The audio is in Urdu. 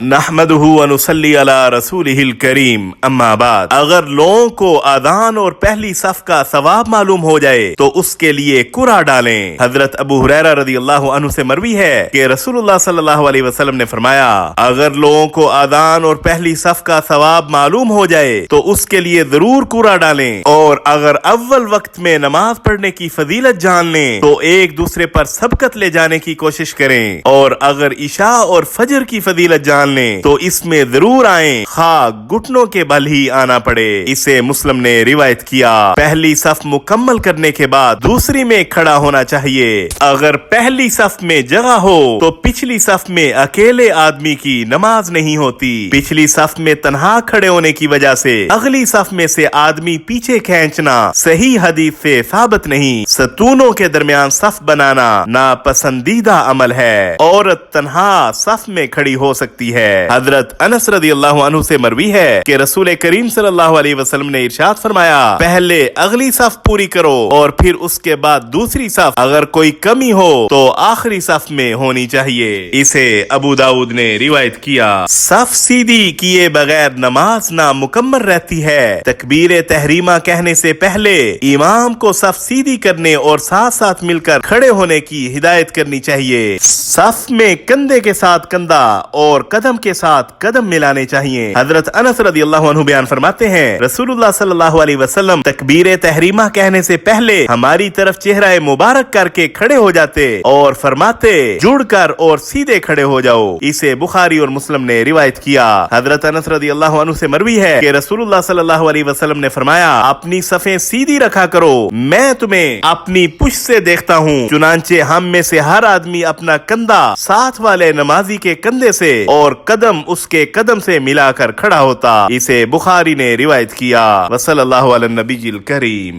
نحمدہ و نصلی علی رسولہ الکریم اما بعد، اگر لوگوں کو اذان اور پہلی صف کا ثواب معلوم ہو جائے تو اس کے لیے قرعہ ڈالیں۔ حضرت ابو ہریرہ رضی اللہ عنہ سے مروی ہے کہ رسول اللہ صلی اللہ علیہ وسلم نے فرمایا، اگر لوگوں کو اذان اور پہلی صف کا ثواب معلوم ہو جائے تو اس کے لیے ضرور قرعہ ڈالیں، اور اگر اول وقت میں نماز پڑھنے کی فضیلت جان لیں تو ایک دوسرے پر سبقت لے جانے کی کوشش کریں، اور اگر عشاء اور فجر کی فضیلت جان لیں تو اس میں ضرور آئیں، خواہ گھٹنوں کے بل ہی آنا پڑے۔ اسے مسلم نے روایت کیا۔ پہلی صف مکمل کرنے کے بعد دوسری میں کھڑا ہونا چاہیے۔ اگر پہلی صف میں جگہ ہو تو پچھلی صف میں اکیلے آدمی کی نماز نہیں ہوتی۔ پچھلی صف میں تنہا کھڑے ہونے کی وجہ سے اگلی صف میں سے آدمی پیچھے کھینچنا صحیح حدیث سے ثابت نہیں۔ ستونوں کے درمیان صف بنانا ناپسندیدہ عمل ہے۔ عورت تنہا صف میں کھڑی ہو سکتی ہے۔ حضرت انس رضی اللہ عنہ سے مروی ہے کہ رسول کریم صلی اللہ علیہ وسلم نے ارشاد فرمایا، پہلے اگلی صف پوری کرو اور پھر اس کے بعد دوسری صف، اگر کوئی کمی ہو تو آخری صف میں ہونی چاہیے۔ اسے ابو داؤد نے روایت کیا۔ صف سیدھی کیے بغیر نماز نامکمل رہتی ہے۔ تکبیر تحریمہ کہنے سے پہلے امام کو صف سیدھی کرنے اور ساتھ ساتھ مل کر کھڑے ہونے کی ہدایت کرنی چاہیے۔ صف میں کندھے کے ساتھ کندھا اور قدم کے ساتھ قدم ملانے چاہیے۔ حضرت انس رضی اللہ عنہ بیان فرماتے ہیں، رسول اللہ صلی اللہ علیہ وسلم تکبیر تحریمہ کہنے سے پہلے ہماری طرف چہرہ مبارک کر کے کھڑے ہو جاتے اور فرماتے، جڑ کر اور سیدھے کھڑے ہو جاؤ۔ اسے بخاری اور مسلم نے روایت کیا۔ حضرت انس رضی اللہ عنہ سے مروی ہے کہ رسول اللہ صلی اللہ علیہ وسلم نے فرمایا، اپنی صفیں سیدھی رکھا کرو، میں تمہیں اپنی پشت سے دیکھتا ہوں۔ چنانچہ ہم میں سے ہر آدمی اپنا کندھا ساتھ والے نمازی کے کندھے سے اور قدم اس کے قدم سے ملا کر کھڑا ہوتا۔ اسے بخاری نے روایت کیا۔ وصلی اللہ علی النبی الکریم۔